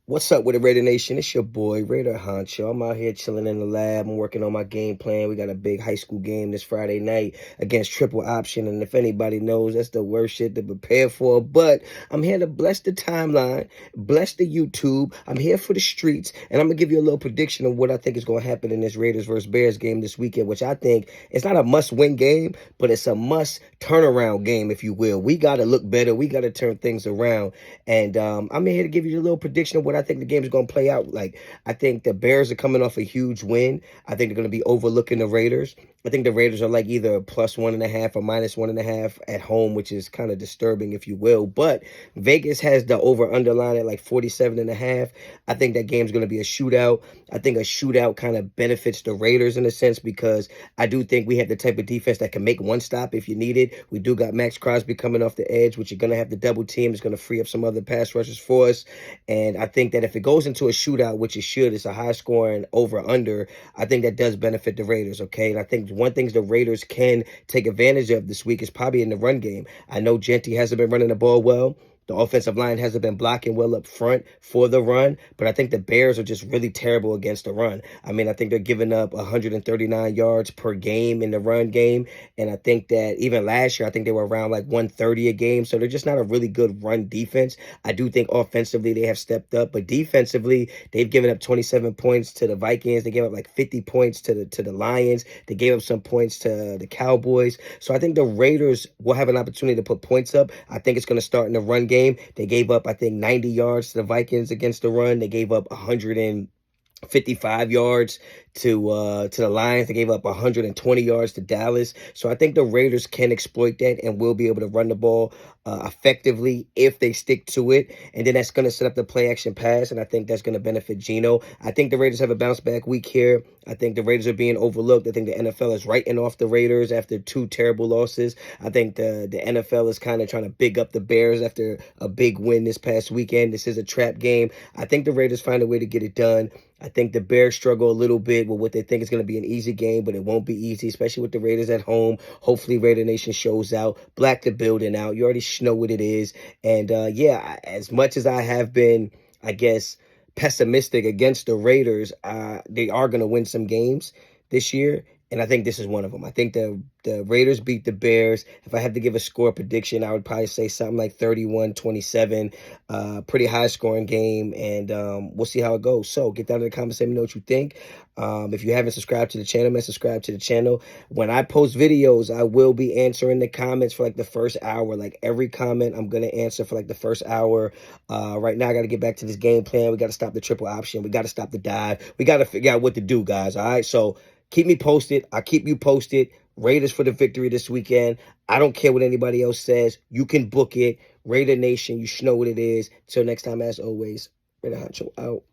What's up with the Raider Nation? It's your boy, Raider Honcho. I'm out here chilling in the lab. I'm working on my game plan. We got a big high school game this Friday night against triple option. And if anybody knows, that's the worst shit to prepare for. But I'm here to bless the timeline, bless the YouTube. I'm here for the streets. And I'm going to give you a little prediction of what I think is going to happen in this Raiders versus Bears game this weekend, which I think it's not a must-win game, but it's a must-turnaround game, if you will. We got to look better. We got to turn things around. And I'm here to give you a little prediction of what I think the game is going to play out like. I think the Bears are coming off a huge win. I think they're going to be overlooking the Raiders. I think the Raiders are like either a +1.5 or -1.5 at home, which is kind of disturbing, if you will. But Vegas has the over-under line at like 47.5. I think that game's going to be a shootout. I think a shootout kind of benefits the Raiders in a sense because I do think we have the type of defense that can make one stop if you need it. We do got Maxx Crosby coming off the edge, which you're going to have to double team. It's going to free up some other pass rushers for us. And I think that if it goes into a shootout, which it should, it's a high-scoring over-under, I think that does benefit the Raiders, okay? And I think one thing the Raiders can take advantage of this week is probably in the run game. I know Jeanty hasn't been running the ball well. The offensive line hasn't been blocking well up front for the run, but I think the Bears are just really terrible against the run. I mean, I think they're giving up 139 yards per game in the run game, and I think that even last year, I think they were around like 130 a game, so they're just not a really good run defense. I do think offensively they have stepped up, but defensively, they've given up 27 points to the Vikings. They gave up like 50 points to the Lions. They gave up some points to the Cowboys. So I think the Raiders will have an opportunity to put points up. I think it's going to start in the run game. They gave up, I think, 90 yards to the Vikings against the run. They gave up 155 yards to the Lions. They gave up 120 yards to Dallas. So I think the Raiders can exploit that and will be able to run the ball effectively if they stick to it. And then that's going to set up the play action pass, and I think that's going to benefit Geno. I think the Raiders have a bounce back week here. I think the Raiders are being overlooked. I think the NFL is writing off the Raiders after 2 terrible losses. I think the NFL is kind of trying to big up the Bears after a big win this past weekend. This is a trap game. I think the Raiders find a way to get it done. I think the Bears struggle a little bit with what they think is going to be an easy game, but it won't be easy, especially with the Raiders at home. Hopefully, Raider Nation shows out. Black the building out. You already know what it is. And, yeah, as much as I have been, I guess, pessimistic against the Raiders, they are going to win some games this year. And I think this is one of them. I think the Raiders beat the Bears. If I had to give a score prediction, I would probably say something like 31-27. Pretty high-scoring game, and we'll see how it goes. So get down in the comments, let me know what you think. If you haven't subscribed to the channel, man, subscribe to the channel. When I post videos, I will be answering the comments for like the first hour. Like every comment, I'm going to answer for like the first hour. Right now, I got to get back to this game plan. We got to stop the triple option. We got to stop the dive. We got to figure out what to do, guys, all right? So keep me posted. I'll keep you posted. Raiders for the victory this weekend. I don't care what anybody else says. You can book it. Raider Nation, you should know what it is. Till next time, as always, Raider Honcho out.